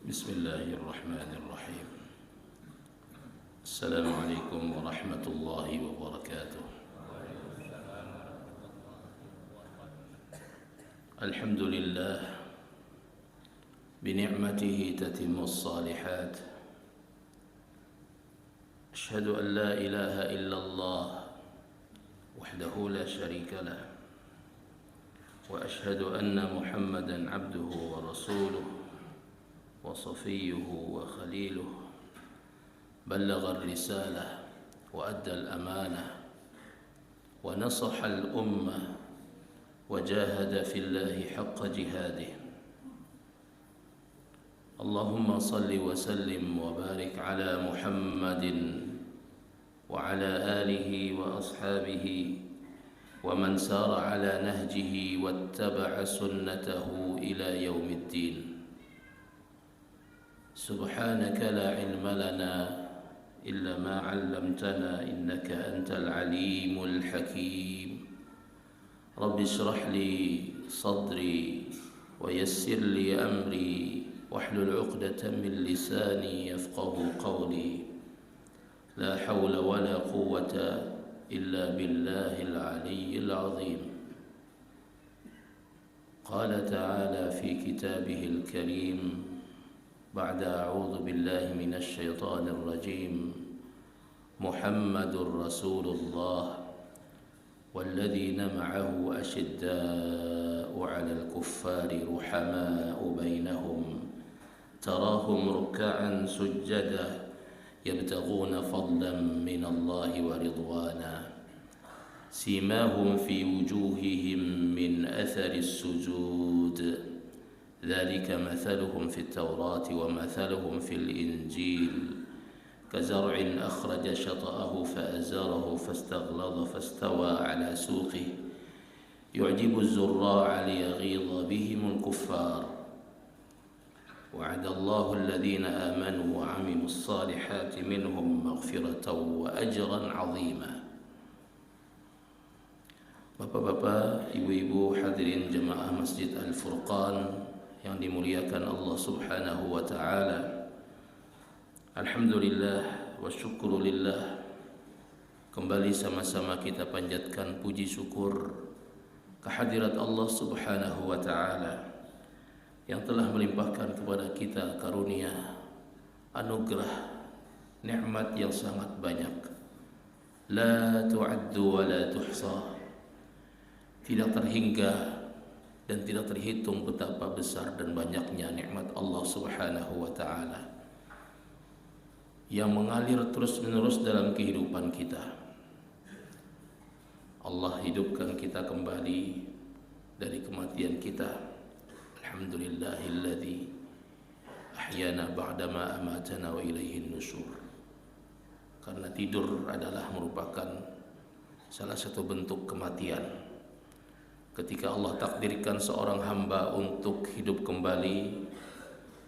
Bismillahirrahmanirrahim. Assalamualaikum warahmatullahi wabarakatuh. Alhamdulillah, bini'matihi tatimmus salihat. Ashhadu an la ilaha illallah wahdahu la sharika lah, wa ashhadu anna Muhammadan abduhu wa rasuluh وصفيه وخليله بلغ الرسالة وأدى الأمانة ونصح الأمة وجاهد في الله حق جهاده. اللهم صل وسلم وبارك على محمد وعلى آله وأصحابه ومن سار على نهجه واتبع سنته إلى يوم الدين. سبحانك لا علم لنا إلا ما علمتنا إنك أنت العليم الحكيم. رب اشرح لي صدري ويسر لي أمري واحلل عقدة من لساني يفقه قولي. لا حول ولا قوة إلا بالله العلي العظيم. قال تعالى في كتابه الكريم بعد أعوذ بالله من الشيطان الرجيم: محمد رسول الله والذين معه أشداء على الكفار رحماء بينهم تراهم ركعا سجدا يبتغون فضلا من الله ورضوانا سيماهم في وجوههم من أثر السجود ذلك مثلهم في التوراة ومثلهم في الإنجيل كزرع أخرج شطأه فأزره فاستغلظ فاستوى على سوقه يعجب الزراع ليغيظ بهم الكفار. وعد الله الذين آمنوا وعملوا الصالحات منهم مغفرة وأجرا عظيما. Bapak-bapak, ibu-ibu, hadirin jemaah Masjid Al-Furqan yang dimuliakan Allah Subhanahu wa ta'ala. Alhamdulillah wa syukurulillah, kembali sama-sama kita panjatkan puji syukur kehadirat Allah Subhanahu wa ta'ala yang telah melimpahkan kepada kita karunia, anugerah, nikmat yang sangat banyak. La tu'addu wa la tuhsa, tidak terhingga dan tidak terhitung betapa besar dan banyaknya nikmat Allah Subhanahu wa ta'ala yang mengalir terus-menerus dalam kehidupan kita. Allah hidupkan kita kembali dari kematian kita. Alhamdulillahilladzi ahyana ba'dama amatana wa ilaihin nusyur. Karena tidur adalah merupakan salah satu bentuk kematian. Ketika Allah takdirkan seorang hamba untuk hidup kembali,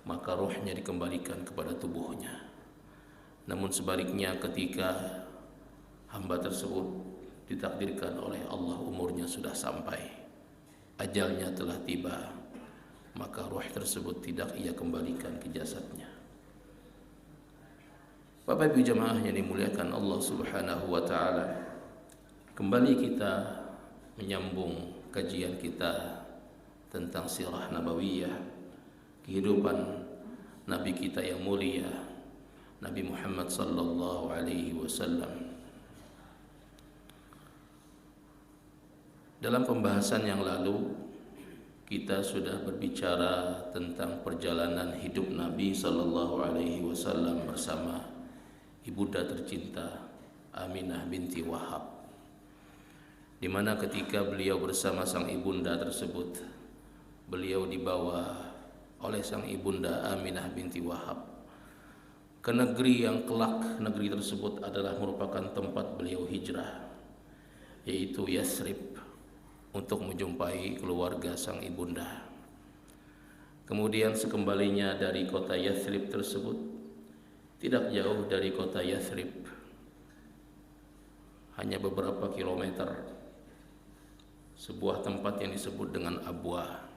maka rohnya dikembalikan kepada tubuhnya. Namun sebaliknya, ketika hamba tersebut ditakdirkan oleh Allah umurnya sudah sampai, ajalnya telah tiba, maka roh tersebut tidak ia kembalikan ke jasadnya. Bapak Ibu jemaah yang dimuliakan Allah Subhanahu wa ta'ala, kembali kita menyambung kajian kita tentang sirah nabawiyah, kehidupan Nabi kita yang mulia, Nabi Muhammad sallallahu alaihi wasallam. Dalam pembahasan yang lalu kita sudah berbicara tentang perjalanan hidup Nabi sallallahu alaihi wasallam bersama ibunda tercinta Aminah binti Wahab, di mana ketika beliau bersama sang ibunda tersebut, beliau dibawa oleh sang ibunda Aminah binti Wahab ke negeri yang kelak negeri tersebut adalah merupakan tempat beliau hijrah, yaitu Yathrib, untuk menjumpai keluarga sang ibunda. Kemudian sekembalinya dari kota Yathrib tersebut, tidak jauh dari kota Yathrib, hanya beberapa kilometer, sebuah tempat yang disebut dengan Abwa.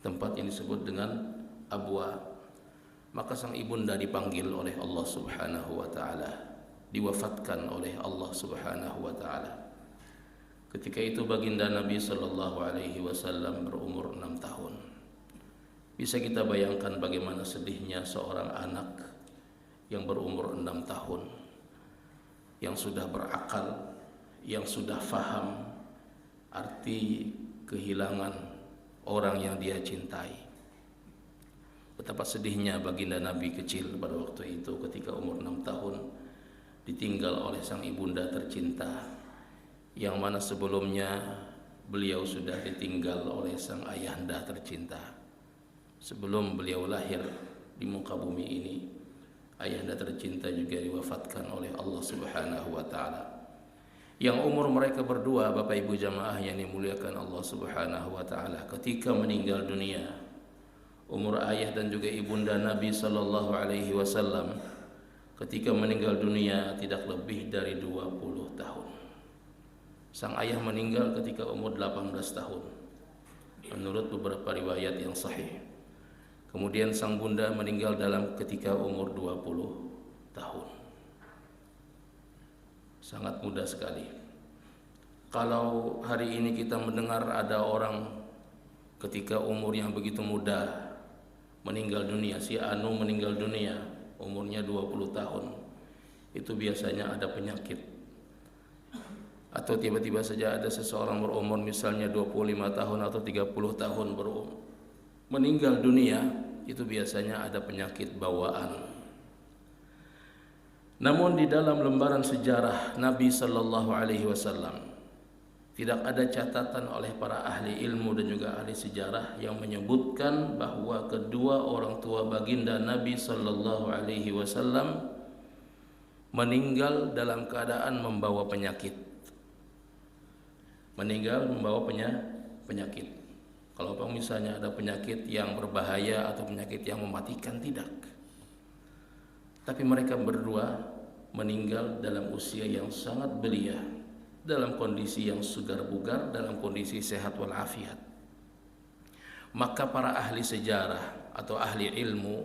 Tempat yang disebut dengan Abwa maka sang ibunda dipanggil oleh Allah Subhanahu wa taala, diwafatkan oleh Allah Subhanahu wa taala. Ketika itu baginda Nabi sallallahu alaihi wasallam berumur 6 tahun. Bisa kita bayangkan bagaimana sedihnya seorang anak yang berumur 6 tahun, yang sudah berakal, yang sudah faham arti kehilangan orang yang dia cintai. Betapa sedihnya baginda Nabi kecil pada waktu itu ketika umur 6 tahun ditinggal oleh sang ibunda tercinta, yang mana sebelumnya beliau sudah ditinggal oleh sang ayahanda tercinta. Sebelum beliau lahir di muka bumi ini, ayahanda tercinta juga diwafatkan oleh Allah Subhanahu wa taala. Yang umur mereka berdua, Bapak Ibu jamaah yang dimuliakan Allah Subhanahu wa taala, ketika meninggal dunia, umur ayah dan juga ibunda Nabi sallallahu alaihi wasallam ketika meninggal dunia tidak lebih dari 20 tahun. Sang ayah meninggal ketika umur 18 tahun menurut beberapa riwayat yang sahih. Kemudian sang bunda meninggal ketika umur 20 tahun. Sangat muda sekali. Kalau hari ini kita mendengar ada orang ketika umur yang begitu muda meninggal dunia, si Anu meninggal dunia umurnya 20 tahun, itu biasanya ada penyakit. Atau tiba-tiba saja ada seseorang berumur misalnya 25 tahun atau 30 tahun meninggal dunia, itu biasanya ada penyakit bawaan. Namun di dalam lembaran sejarah Nabi sallallahu alaihi wasallam tidak ada catatan oleh para ahli ilmu dan juga ahli sejarah yang menyebutkan bahwa kedua orang tua baginda Nabi sallallahu alaihi wasallam meninggal dalam keadaan membawa penyakit. Meninggal membawa penyakit. Kalau misalnya ada penyakit yang berbahaya atau penyakit yang mematikan, tidak. Tapi mereka berdua meninggal dalam usia yang sangat belia, dalam kondisi yang segar bugar, dalam kondisi sehat walafiat. Maka para ahli sejarah atau ahli ilmu,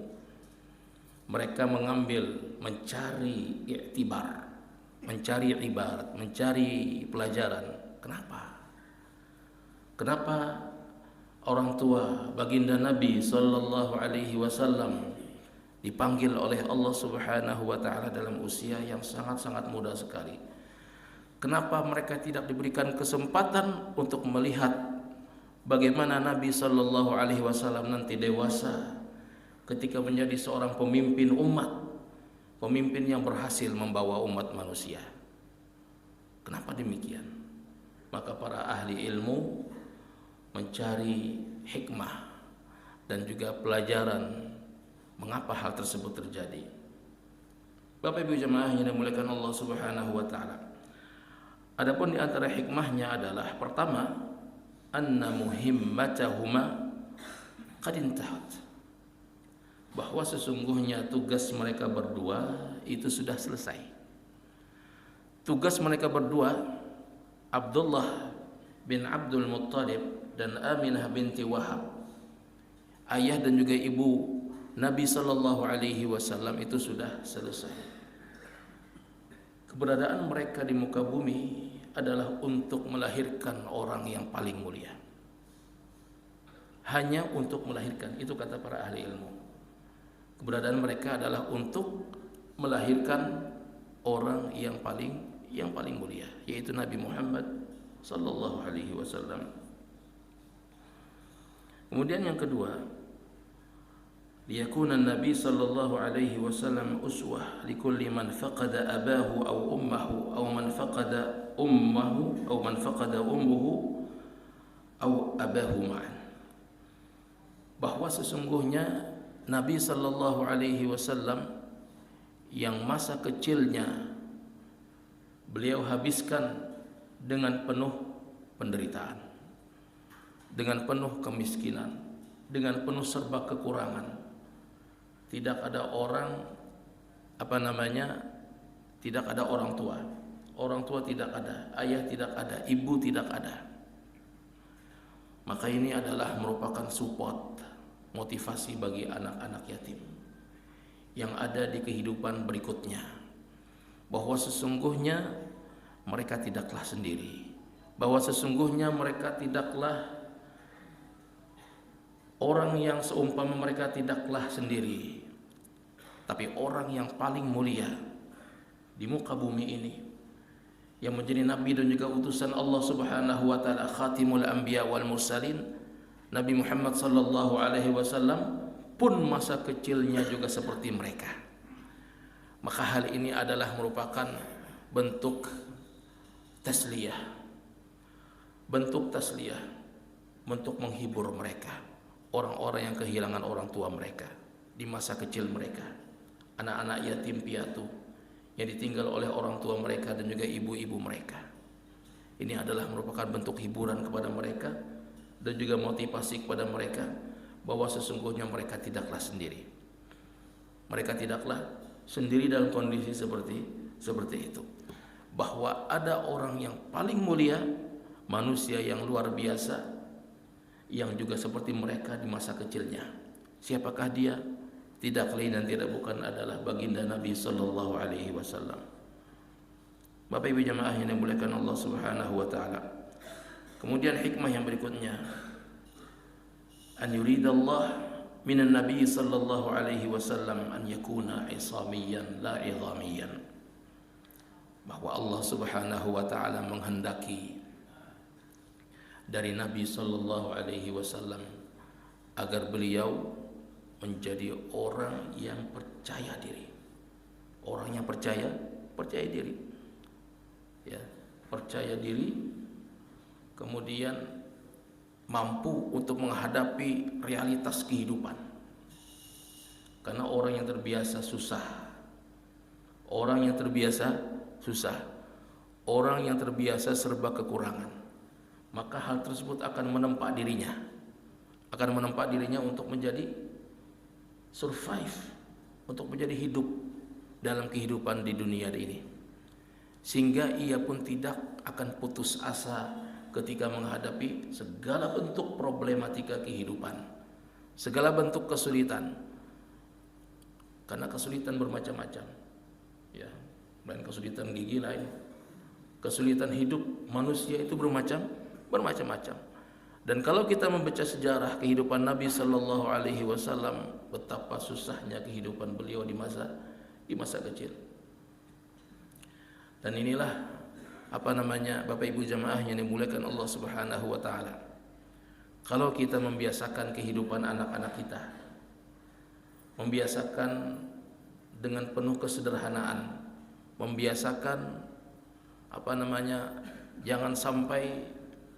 mereka mencari iktibar, mencari ibarat, mencari pelajaran. Kenapa orang tua baginda Nabi sallallahu alaihi wasallam dipanggil oleh Allah Subhanahu wa taala dalam usia yang sangat-sangat muda sekali? Kenapa mereka tidak diberikan kesempatan untuk melihat bagaimana Nabi sallallahu alaihi wasallam nanti dewasa ketika menjadi seorang pemimpin umat, pemimpin yang berhasil membawa umat manusia? Kenapa demikian? Maka para ahli ilmu mencari hikmah dan juga pelajaran mengapa hal tersebut terjadi. Bapak Ibu jemaah yang dimuliakan Allah Subhanahu wa taala. Adapun di antara hikmahnya adalah pertama, anna muhimmatahuma qad intahat. Bahwa sesungguhnya tugas mereka berdua itu sudah selesai. Tugas mereka berdua, Abdullah bin Abdul Muttalib dan Aminah binti Wahab, ayah dan juga ibu Nabi sallallahu alaihi wasallam, itu sudah selesai. Keberadaan mereka di muka bumi adalah untuk melahirkan orang yang paling mulia. Hanya untuk melahirkan, itu kata para ahli ilmu. Keberadaan mereka adalah untuk melahirkan orang yang paling mulia, yaitu Nabi Muhammad sallallahu alaihi wasallam. Kemudian yang kedua, liyakuna Nabi sallallahu alaihi wasallam uswah likulli man faqada abahu aw ummuhu aw man faqada ummuhu aw man faqada ummuhu aw abahu ma'an. Bahwa sesungguhnya Nabi sallallahu alaihi wasallam yang masa kecilnya beliau habiskan dengan penuh penderitaan, dengan penuh kemiskinan, dengan penuh serba kekurangan. Tidak ada orang tidak ada orang tua. Orang tua tidak ada, ayah tidak ada, ibu tidak ada. Maka ini adalah merupakan support, motivasi bagi anak-anak yatim. yang ada di kehidupan berikutnya, bahwa sesungguhnya mereka tidaklah sendiri, bahwa sesungguhnya mereka tidaklah orang yang seumpama mereka tidaklah sendiri, tapi orang yang paling mulia di muka bumi ini, yang menjadi nabi dan juga utusan Allah Subhanahu wa taala, khatimul anbiya wal mursalin, Nabi Muhammad sallallahu alaihi wasallam pun masa kecilnya juga seperti mereka. Maka hal ini adalah merupakan bentuk tasliyah, bentuk menghibur mereka, orang-orang yang kehilangan orang tua mereka di masa kecil mereka, anak-anak yatim piatu yang ditinggal oleh orang tua mereka dan juga ibu-ibu mereka. Ini adalah merupakan bentuk hiburan kepada mereka dan juga motivasi kepada mereka bahwa sesungguhnya mereka tidaklah sendiri. Mereka tidaklah sendiri dalam kondisi seperti itu. Bahwa ada orang yang paling mulia, manusia yang luar biasa, yang juga seperti mereka di masa kecilnya. Siapakah dia? Tidak lain dan tidak bukan adalah baginda Nabi sallallahu alaihi wasallam. Bapak Ibu jamaah yang dimuliakan Allah Subhanahu wa taala. Kemudian hikmah yang berikutnya, an yuridallah minan nabi sallallahu alaihi wasallam an yakuna isamiyan la idhamiyan. Bahwa Allah Subhanahu wa taala menghendaki dari Nabi sallallahu alaihi wasallam agar beliau menjadi orang yang percaya diri. Orang yang percaya diri. Ya, percaya diri, kemudian mampu untuk menghadapi realitas kehidupan. Karena orang yang terbiasa susah, orang yang terbiasa serba kekurangan, maka hal tersebut akan menempa dirinya untuk menjadi survive, untuk menjadi hidup dalam kehidupan di dunia ini, sehingga ia pun tidak akan putus asa ketika menghadapi segala bentuk problematika kehidupan, segala bentuk kesulitan. Karena kesulitan bermacam-macam, ya, dan kesulitan gigi lain, kesulitan hidup manusia itu bermacam-macam. Dan kalau kita membaca sejarah kehidupan Nabi sallallahu alaihi wasallam, betapa susahnya kehidupan beliau di masa kecil. Dan inilah Bapak Ibu jamaah yang dimuliakan Allah Subhanahu wa taala. Kalau kita membiasakan kehidupan anak-anak kita, membiasakan dengan penuh kesederhanaan, membiasakan jangan sampai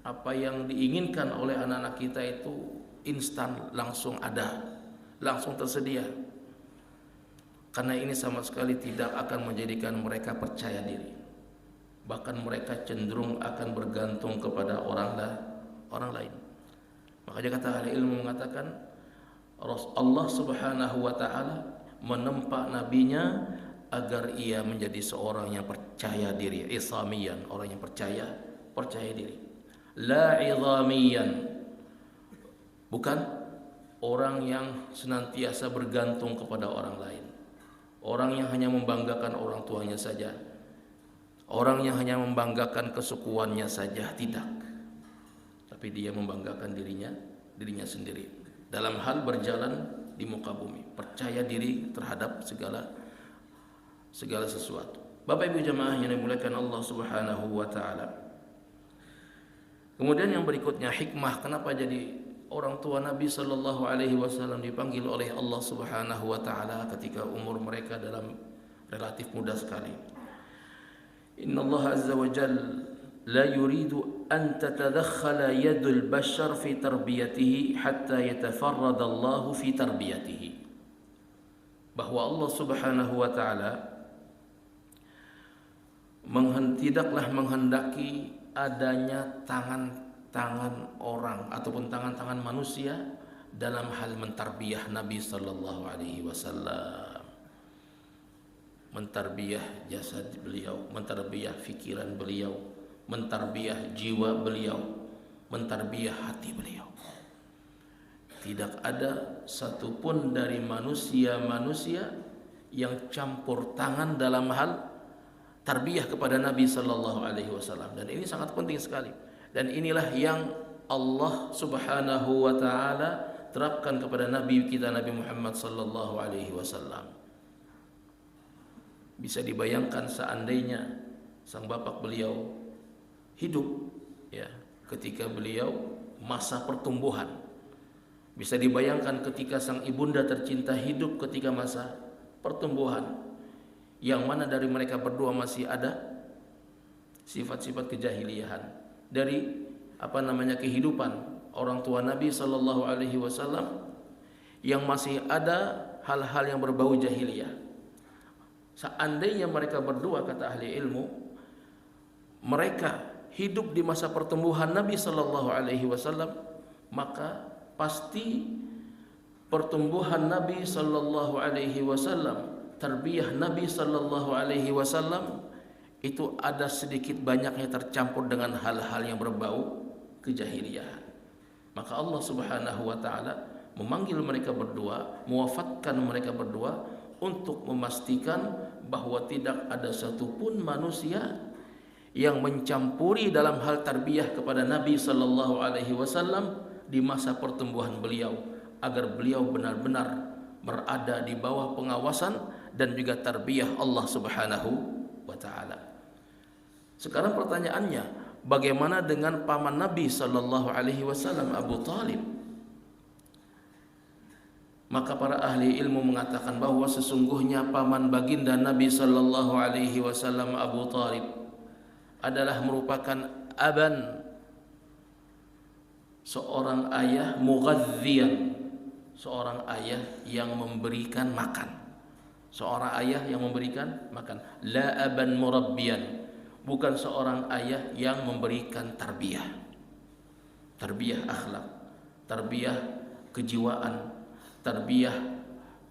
apa yang diinginkan oleh anak-anak kita itu instan, langsung ada, langsung tersedia. Karena ini sama sekali tidak akan menjadikan mereka percaya diri. Bahkan mereka cenderung akan bergantung kepada orang lain. Makanya kata ahli ilmu mengatakan, Allah Subhanahu wa taala menempa nabinya agar ia menjadi seorang yang percaya diri, isamiyan, orang yang percaya diri. La idhamiyan, bukan orang yang senantiasa bergantung kepada orang lain, orang yang hanya membanggakan orang tuanya saja, orang yang hanya membanggakan kesukuannya saja, tidak. Tapi dia membanggakan dirinya sendiri dalam hal berjalan di muka bumi, percaya diri terhadap segala sesuatu. Bapak Ibu jamaah yang dimuliakan Allah Subhanahu wa taala. Kemudian yang berikutnya, hikmah kenapa jadi orang tua Nabi sallallahu alaihi wasallam dipanggil oleh Allah Subhanahu wa taala ketika umur mereka dalam relatif muda sekali. Inna Allah azza wa jalla la yuridu an tatadakhala yadul bashar fi tarbiyatihi hatta yatafarrada Allah fi tarbiyatihi. Bahwa Allah Subhanahu wa taala tidaklah menghendaki adanya tangan-tangan orang ataupun tangan-tangan manusia dalam hal mentarbiyah Nabi sallallahu alaihi wasallam, mentarbiyah jasad beliau, mentarbiyah fikiran beliau, mentarbiyah jiwa beliau, mentarbiyah hati beliau. Tidak ada satupun dari manusia yang campur tangan dalam hal tarbiyah kepada Nabi sallallahu alaihi wasallam, dan ini sangat penting sekali. Dan inilah yang Allah Subhanahu wa taala terapkan kepada Nabi kita Nabi Muhammad sallallahu alaihi wasallam. Bisa dibayangkan seandainya sang bapak beliau hidup ya ketika beliau masa pertumbuhan. Bisa dibayangkan ketika sang ibunda tercinta hidup ketika masa pertumbuhan, yang mana dari mereka berdua masih ada sifat-sifat kejahiliahan dari kehidupan orang tua Nabi sallallahu alaihi wasallam, yang masih ada hal-hal yang berbau jahiliyah. Seandainya mereka berdua, kata ahli ilmu, mereka hidup di masa pertumbuhan Nabi sallallahu alaihi wasallam, maka pasti pertumbuhan Nabi sallallahu alaihi wasallam, tarbiyah Nabi sallallahu alaihi wasallam itu ada sedikit banyaknya tercampur dengan hal-hal yang berbau kejahiliahan. Maka Allah Subhanahu wa taala memanggil mereka berdua, mewafatkan mereka berdua untuk memastikan bahwa tidak ada satupun manusia yang mencampuri dalam hal tarbiyah kepada Nabi sallallahu alaihi wasallam di masa pertumbuhan beliau, agar beliau benar-benar berada di bawah pengawasan dan juga tarbiyah Allah Subhanahu wa taala. Sekarang pertanyaannya, bagaimana dengan paman Nabi sallallahu alaihi wasallam Abu Talib? Maka para ahli ilmu mengatakan bahwa sesungguhnya paman baginda Nabi sallallahu alaihi wasallam Abu Talib adalah merupakan aban, seorang ayah mughadhiyan, seorang ayah yang memberikan makan, seorang ayah yang memberikan makan, la aban murabbiyan, bukan seorang ayah yang memberikan tarbiyah, tarbiyah akhlak, tarbiyah kejiwaan, tarbiyah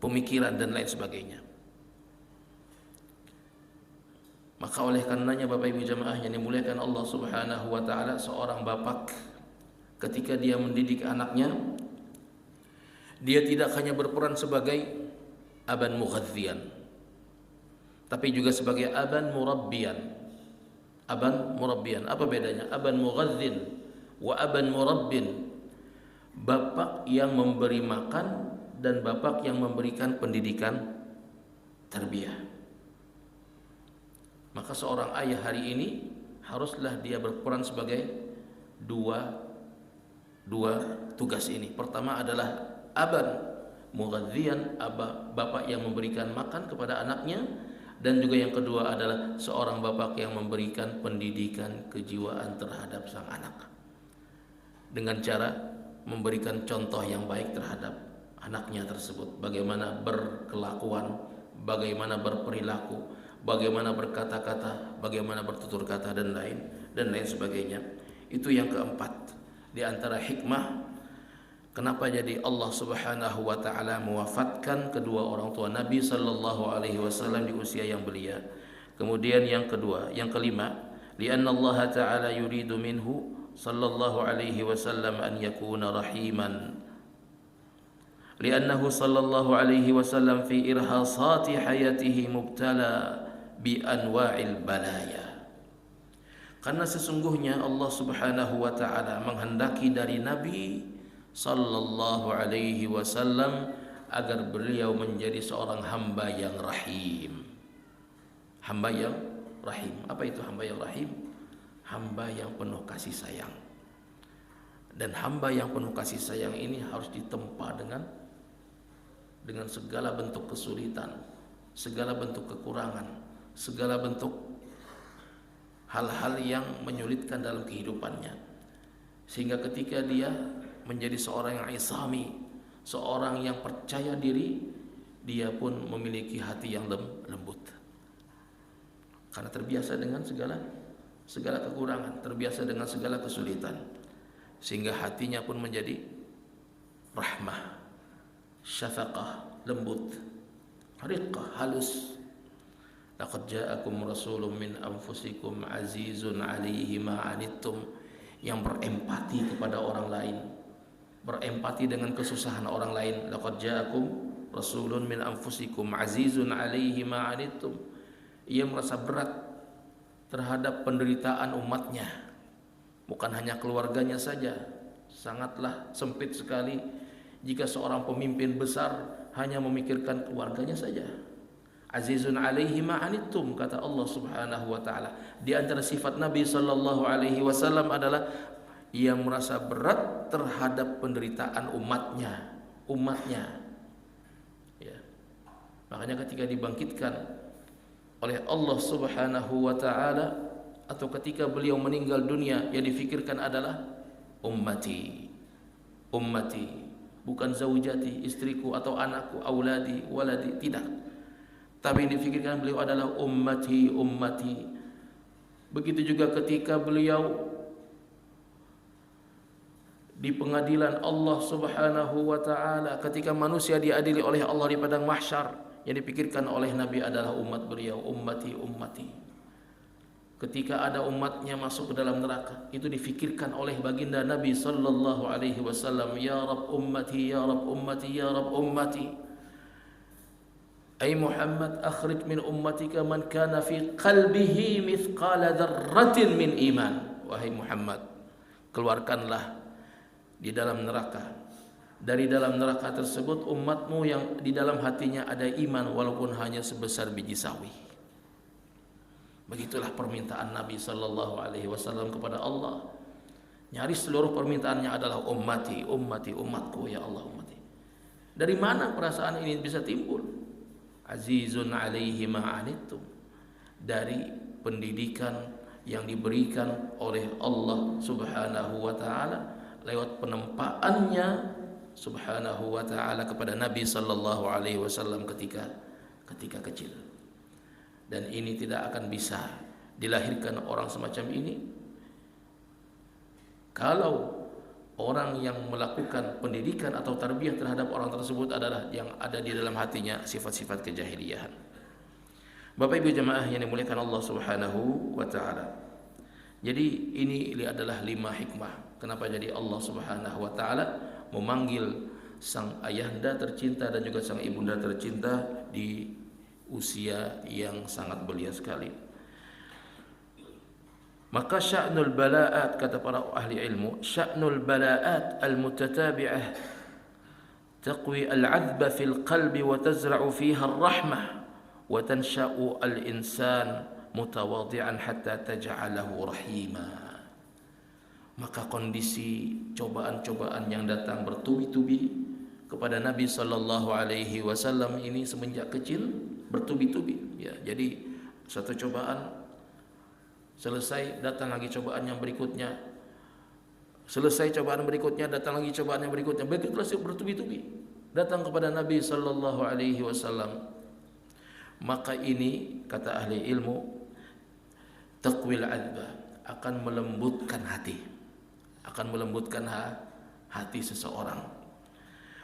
pemikiran dan lain sebagainya. Maka oleh karenanya Bapak Ibu jamaah yang dimuliakan Allah Subhanahu wa taala, seorang bapak ketika dia mendidik anaknya, dia tidak hanya berperan sebagai aban mughadhiyan, tapi juga sebagai aban murabbiyan. Aban murabbiyan, apa bedanya? Aban mughadhin wa aban murabbin, bapak yang memberi makan dan bapak yang memberikan pendidikan tarbiyah. Maka seorang ayah hari ini haruslah dia berperan sebagai dua tugas ini. Pertama adalah aban mughadhiyan, bapak yang memberikan makan kepada anaknya, dan juga yang kedua adalah seorang bapak yang memberikan pendidikan kejiwaan terhadap sang anak dengan cara memberikan contoh yang baik terhadap anaknya tersebut, bagaimana berkelakuan, bagaimana berperilaku, bagaimana berkata-kata, bagaimana bertutur kata dan lain sebagainya. Itu yang keempat di antara hikmah kenapa jadi Allah Subhanahu wa taala mewafatkan kedua orang tua Nabi sallallahu alaihi wasallam di usia yang belia. Kemudian yang kelima, lianna Allah taala yuridu minhu sallallahu alaihi wasallam an yakuna rahiman. Liannahu sallallahu alaihi wasallam fi irhasati hayatihi mubtala bi anwa'il balaya. Karena sesungguhnya Allah Subhanahu wa taala menghendaki dari Nabi sallallahu alaihi wasallam agar beliau menjadi seorang hamba yang rahim. Hamba yang rahim. Apa itu hamba yang rahim? Hamba yang penuh kasih sayang. Dan hamba yang penuh kasih sayang ini harus ditempa dengan segala bentuk kesulitan, segala bentuk kekurangan, segala bentuk hal-hal yang menyulitkan dalam kehidupannya, sehingga ketika dia menjadi seorang yang isami, seorang yang percaya diri, dia pun memiliki hati yang lembut, karena terbiasa dengan segala kekurangan, terbiasa dengan segala kesulitan, sehingga hatinya pun menjadi rahmah, syafaqah, lembut, riqqah, halus. Laqad ja'akum rasulun min anfusikum azizun 'alaihi ma 'anittum, yang berempati kepada orang lain, berempati dengan kesusahan orang lain. Laqad ja'akum rasulun min anfusikum azizun 'alaihi ma 'anittum. Ia merasa berat terhadap penderitaan umatnya, bukan hanya keluarganya saja. Sangatlah sempit sekali jika seorang pemimpin besar hanya memikirkan keluarganya saja. Azizun 'alaihi ma 'anittum, kata Allah Subhanahu wa taala. Di antara sifat Nabi sallallahu alaihi wasallam adalah ia merasa berat terhadap penderitaan umatnya. Ya. Makanya ketika dibangkitkan oleh Allah Subhanahu wa taala atau ketika beliau meninggal dunia, yang difikirkan adalah ummati, bukan zaujati, istriku atau anakku, auladi, waladi, tidak. Tapi yang difikirkan beliau adalah ummati. Begitu juga ketika beliau di pengadilan Allah Subhanahu wa taala, ketika manusia diadili oleh Allah di padang mahsyar, yang dipikirkan oleh Nabi adalah umat beliau, ummati. Ketika ada umatnya masuk ke dalam neraka, itu difikirkan oleh baginda Nabi sallallahu alaihi wasallam, ya Rabb ummati, ya Rabb ummati, ya Rabb ummati. Ay Muhammad, akhrij min ummatika man kana fi qalbihi mithqala dzarratin min iman. Wahai Muhammad, keluarkanlah di dalam neraka, dari dalam neraka tersebut umatmu yang di dalam hatinya ada iman walaupun hanya sebesar biji sawi. Begitulah permintaan Nabi sallallahu alaihi wasallam kepada Allah. Nyaris seluruh permintaannya adalah ummati, umatku ya Allah, ummati. Dari mana perasaan ini bisa timbul? Azizun 'alaihi ma 'anittum, dari pendidikan yang diberikan oleh Allah Subhanahu wa taala lewat penempaannya Subhanahu wa taala kepada Nabi sallallahu alaihi wasallam ketika kecil. Dan ini tidak akan bisa dilahirkan orang semacam ini kalau orang yang melakukan pendidikan atau tarbiyah terhadap orang tersebut adalah yang ada di dalam hatinya sifat-sifat kejahiliahan. Bapak Ibu jemaah yang dimuliakan Allah Subhanahu wa taala. Jadi ini adalah 5 hikmah kenapa jadi Allah Subhanahu wa taala memanggil sang ayahanda tercinta dan juga sang ibunda tercinta di usia yang sangat belia sekali. Maka sya'nul bala'at, kata para ahli ilmu, sya'nul bala'at al-mutatabi'ah taqwi al-'adba fil qalbi wa tazra'u fiha ar-rahmah wa tansha'u al-insan mutawadi'an hatta taj'alahu rahima. Maka kondisi cobaan-cobaan yang datang bertubi-tubi kepada Nabi sallallahu alaihi wasallam ini semenjak kecil bertubi-tubi, ya. Jadi satu cobaan selesai, datang lagi cobaan yang berikutnya. Selesai cobaan berikutnya, datang lagi cobaan yang berikutnya. Begitulah bertubi-tubi datang kepada Nabi sallallahu alaihi wasallam. Maka ini kata ahli ilmu, taqwil adba, akan melembutkan hati. Akan melembutkan hati seseorang.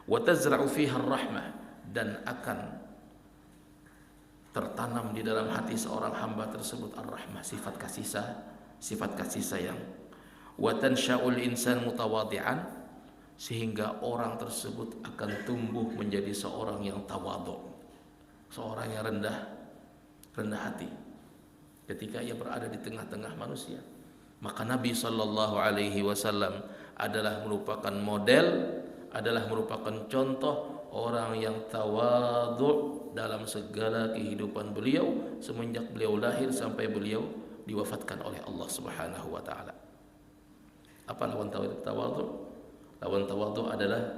Wa tazra'u fiha ar-rahmah, dan akan tertanam di dalam hati seorang hamba tersebut ar-rahmah, sifat kasih sayang. Wa tansha'ul insan mutawadi'an, sehingga orang tersebut akan tumbuh menjadi seorang yang tawadhu, seorang yang rendah hati ketika ia berada di tengah-tengah manusia. Maka Nabi sallallahu alaihi wasallam adalah merupakan model, adalah merupakan contoh orang yang tawadhu dalam segala kehidupan beliau semenjak beliau lahir sampai beliau diwafatkan oleh Allah Subhanahu wa taala. Apa lawan tawadhu? Lawan tawadhu adalah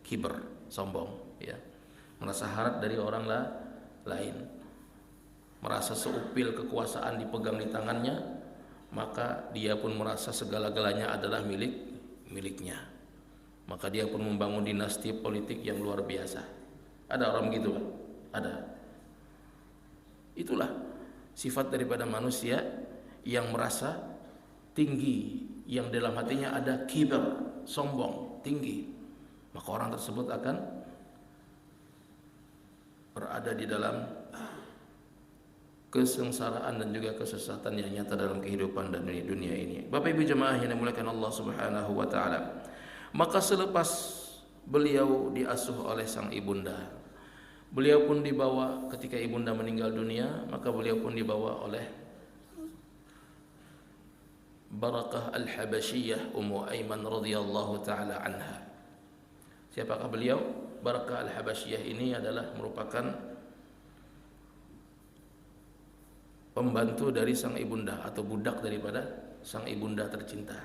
kibr, sombong, ya. Merasa harap dari orang lain. Merasa seupil kekuasaan dipegang di tangannya, maka dia pun merasa segala-galanya adalah miliknya. Maka dia pun membangun dinasti politik yang luar biasa. Ada orang begitu, Pak? Ada. Itulah sifat daripada manusia yang merasa tinggi, yang dalam hatinya ada kibar, sombong, tinggi. Maka orang tersebut akan berada di dalam kesengsaraan dan juga kesesatan yang nyata dalam kehidupan dan dunia ini. Bapak Ibu jemaah yang dimuliakan Allah Subhanahu wa taala. Maka selepas beliau diasuh oleh sang ibunda, Beliau pun dibawa ketika ibunda meninggal dunia, maka beliau pun dibawa oleh Barakah Al-Habasyiyah Ummu Aiman radhiyallahu taala anha. Siapakah beliau? Barakah Al-Habasyiyah ini adalah merupakan pembantu dari sang ibunda atau budak daripada sang ibunda tercinta.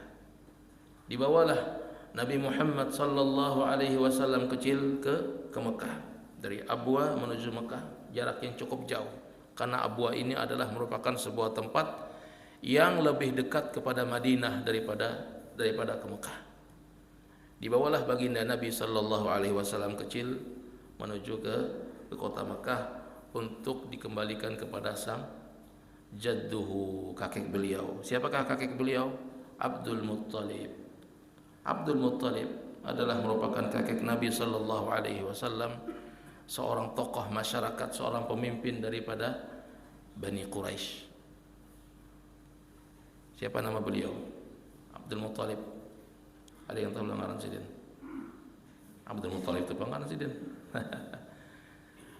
Dibawalah Nabi Muhammad sallallahu alaihi wasallam kecil ke Mekah. Dari Abwa menuju Mekah jarak yang cukup jauh, karena Abwa ini adalah merupakan sebuah tempat yang lebih dekat kepada Madinah daripada ke Mekah. Dibawalah baginda Nabi sallallahu alaihi wasallam kecil menuju ke kota Mekah untuk dikembalikan kepada sang jadduhu, kakek beliau. Siapakah kakek beliau? Abdul Muttalib. Abdul Muttalib adalah merupakan kakek Nabi sallallahu alaihi wasallam, seorang tokoh masyarakat, seorang pemimpin daripada Bani Quraisy. Siapa nama beliau? Abdul Muttalib. Ada yang tahu ngaran sidin? Abdul Muttalib itu ngaran sidin.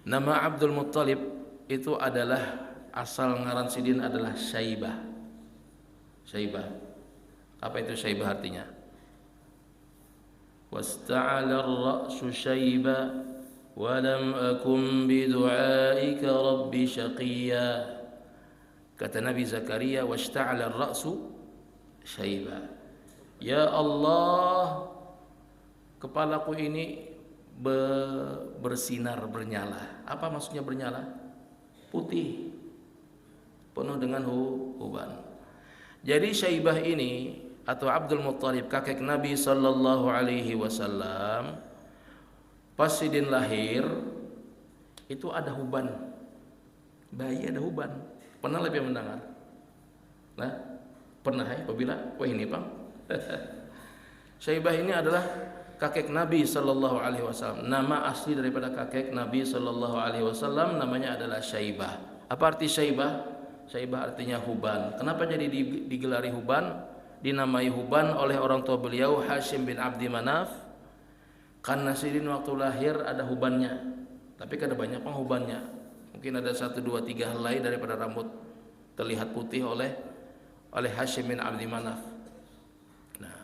Nama Abdul Muttalib itu adalah asal ngaran sidin adalah Syaibah. Syaibah. Apa itu Syaibah artinya? Wasta'ala ar-ra'su Syaibah walam akum bidu'aika rabbi syaqiyya. Kata Nabi Zakaria, washta'ala ar-ra'su syaiba. Ya Allah, kepalaku ini bersinar, bernyala. Apa maksudnya bernyala? Putih, penuh dengan uban. Jadi Syaibah ini atau Abdul Muttalib, kakek Nabi sallallahu alaihi wasallam, pas sidin lahir itu ada huban, bayi ada huban. Pernah lebih mendengar? Nah, pernah ya? Apabila, wah ini bang. Syaibah ini adalah kakek Nabi sallallahu alaihi wasallam. Nama asli daripada kakek Nabi sallallahu alaihi wasallam namanya adalah Syaibah. Apa arti Syaibah? Syaibah artinya huban. Kenapa jadi digelari huban? Dinamai huban oleh orang tua beliau Hashim bin Abdi Manaf. Karena sidin waktu lahir ada hubannya, tapi kada banyak penghubannya. Mungkin ada 1, 2, 3 helai daripada rambut terlihat putih oleh Hashim bin Abdi Manaf. Nah,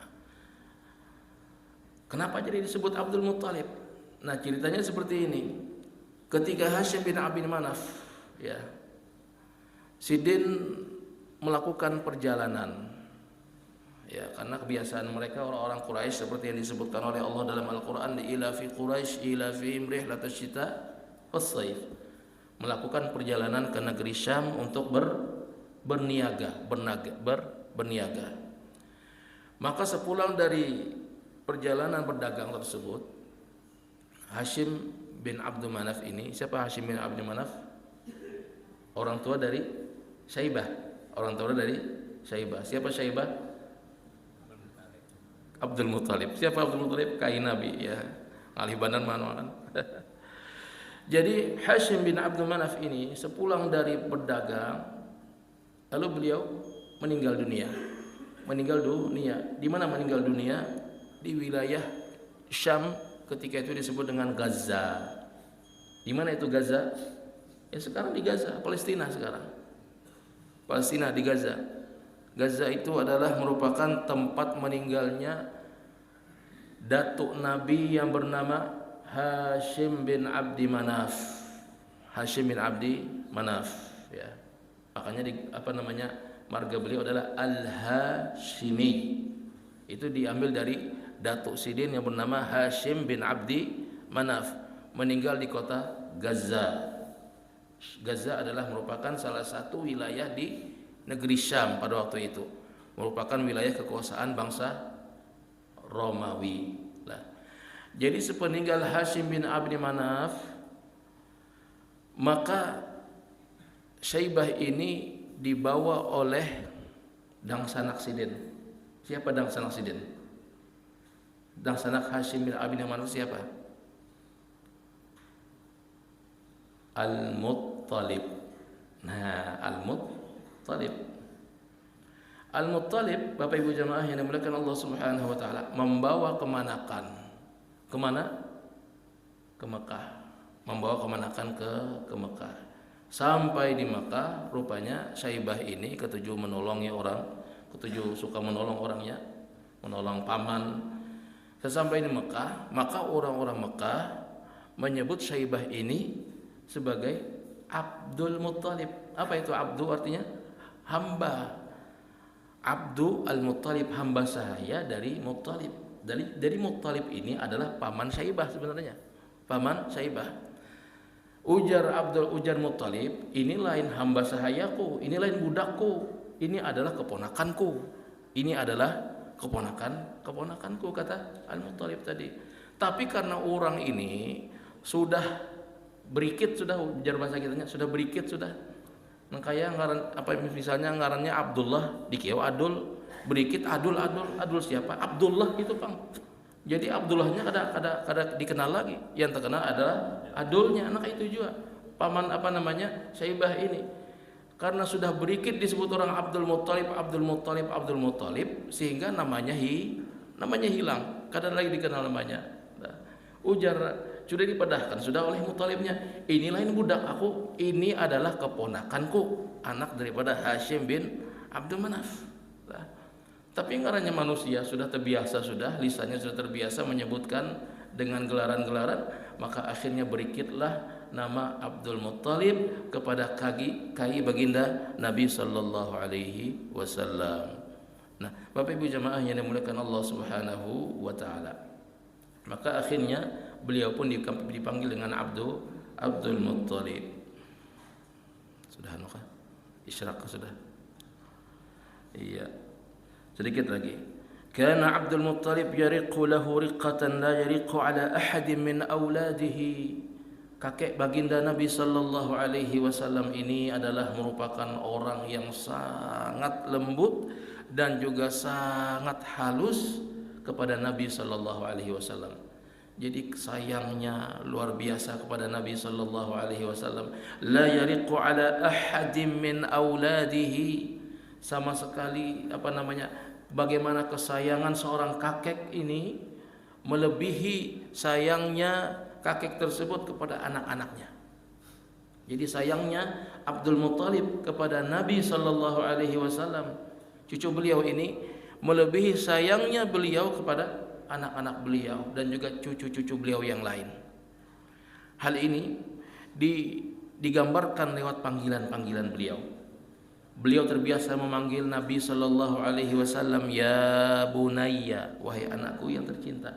kenapa jadi disebut Abdul Muttalib? Nah, ceritanya seperti ini. Ketika Hashim bin Abdi Manaf, ya, sidin melakukan perjalanan. Ya, karena kebiasaan mereka orang-orang Quraisy seperti yang disebutkan oleh Allah dalam Al-Qur'an, ila fi Quraisy ila fi rihlatas syita was-shaif. Melakukan perjalanan ke negeri Syam untuk berniaga. Maka sepulang dari perjalanan berdagang tersebut, Hashim bin Abdul Manaf ini, siapa Hashim bin Abdul Manaf? Orang tua dari Syaibah. Orang tua dari Syaibah. Siapa Syaibah? Abdul Muttalib. Siapa Abdul Muttalib? Kain Nabi, ya. Ngalih badan mana-mana. Jadi Hashim bin Abdul Manaf ini sepulang dari berdagang, lalu beliau meninggal dunia. Meninggal dunia. Di mana meninggal dunia? Di wilayah Syam, ketika itu disebut dengan Gaza. Di mana itu Gaza? Ya sekarang di Gaza, Palestina sekarang. Palestina di Gaza. Gaza itu adalah merupakan tempat meninggalnya datuk Nabi yang bernama Hashim bin Abdi Manaf. Hashim bin Abdi Manaf, ya. Makanya marga beliau adalah Al-Hashimi. Itu diambil dari datuk sidin yang bernama Hashim bin Abdi Manaf, meninggal di kota Gaza. Gaza adalah merupakan salah satu wilayah di negeri Syam pada waktu itu, merupakan wilayah kekuasaan bangsa Romawi. Nah, jadi sepeninggal Hashim bin Abdi Manaf, maka Syaibah ini dibawa oleh Dangsanak Sidin. Siapa Dangsanak Sidin? Dangsanak Hashim bin Abdi Manaf siapa? Al-Muttalib. Nah, Al-Muttalib, Bapak Ibu jamaah yang dimuliakan Allah Subhanahu wa taala, membawa kemanakan. Kemana? Ke Mekah. membawa kemenakan ke Mekah. Sampai di Mekah, rupanya Syaibah ini ketujuh menolongi orang, ketujuh suka menolong orangnya, menolong paman. Sesampai di Mekah, maka orang-orang Mekah menyebut Syaibah ini sebagai Abdul Muttalib. Apa itu Abdu artinya? Hamba. Abdu al-Muttalib, hamba sahaya dari Muttalib. Dari Muttalib ini adalah paman Syaibah sebenarnya. Paman Syaibah. Ujar Muttalib, ini lain hamba sahayaku, ini lain budakku, ini adalah keponakanku. Ini adalah keponakanku, kata Al-Muttalib tadi. Tapi karena orang ini sudah berikit, sudah ujar bahasa kitanya, sudah berikit sudah. Makanya ngaran apa misalnya ngarannya Abdullah, dikieu Adul, berikit Adul siapa? Abdullah itu, Bang. Jadi Abdullahnya kada dikenal lagi. Yang terkenal adalah Adulnya, anak itu juga. Paman Syaibah ini. Karena sudah berikit disebut orang Abdul Muttalib, sehingga namanya hilang. Kada lagi dikenal namanya. Ujar sudah dipadahkan sudah oleh Muttalibnya, ini lain budak aku, ini adalah keponakanku, anak daripada Hashim bin Abdul Manaf. Tapi ngarannya manusia sudah terbiasa, lisannya sudah terbiasa menyebutkan dengan gelaran-gelaran, maka akhirnya berikitlah nama Abdul Muttalib kepada kai baginda Nabi sallallahu alaihi wasallam. Nah, Bapak Ibu jamaah yang dimuliakan Allah Subhanahu wa taala. Maka akhirnya beliau pun dipanggil dengan Abdul Muttalib. Sudah nukah? Isyraq sudah. Iya. Sedikit lagi. Kana Abdul Muttalib yariqu lahu riqatan la yariqu ala ahadin min auladihi. Kakek baginda Nabi sallallahu alaihi wasallam ini adalah merupakan orang yang sangat lembut dan juga sangat halus kepada Nabi sallallahu alaihi wasallam. Jadi sayangnya luar biasa kepada Nabi sallallahu alaihi wasallam. La yariqu ala ahadin min auladihi. Sama sekali bagaimana kesayangan seorang kakek ini melebihi sayangnya kakek tersebut kepada anak-anaknya. Jadi sayangnya Abdul Muttalib kepada Nabi sallallahu alaihi wasallam, cucu beliau ini, melebihi sayangnya beliau kepada anak-anak beliau dan juga cucu-cucu beliau yang lain. Hal ini digambarkan lewat panggilan-panggilan beliau. Beliau terbiasa memanggil Nabi sallallahu alaihi wasallam ya bunayya, wahai anakku yang tercinta.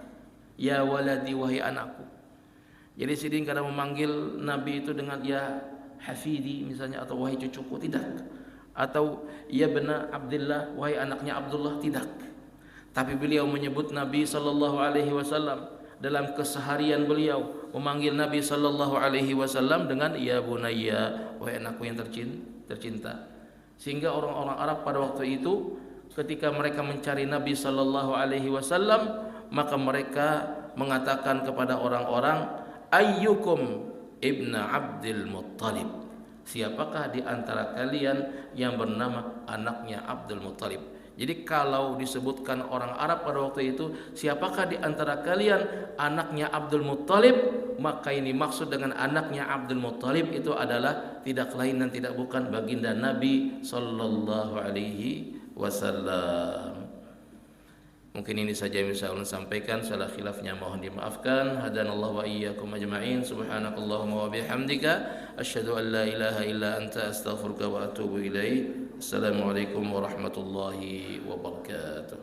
Ya waladi, wahai anakku. Jadi sidin kadang memanggil Nabi itu dengan ya hafidi misalnya, atau wahai cucuku, tidak. Atau ya bena Abdullah, wahai anaknya Abdullah, tidak. Tapi beliau menyebut Nabi sallallahu alaihi wasallam dalam keseharian beliau, memanggil Nabi sallallahu alaihi wasallam dengan ya bunayya, wahai anakku yang tercinta. Sehingga orang-orang Arab pada waktu itu ketika mereka mencari Nabi sallallahu alaihi wasallam, maka mereka mengatakan kepada orang-orang, ayyukum ibna Abdul Muttalib, siapakah di antara kalian yang bernama anaknya Abdul Muttalib. Jadi kalau disebutkan orang Arab pada waktu itu, siapakah di antara kalian anaknya Abdul Muttalib, maka ini maksud dengan anaknya Abdul Muttalib itu adalah tidak lain dan tidak bukan baginda Nabi sallallahu alaihi wasallam. Mungkin ini saja yang bisa ulun sampaikan, salah khilafnya mohon dimaafkan. Hadanallahu wa iyyakum ajma'in. Subhanakallahumma wa bihamdika asyhadu an la ilaha illa anta astaghfiruka wa atubu ilaik. Assalamualaikum warahmatullahi wabarakatuh.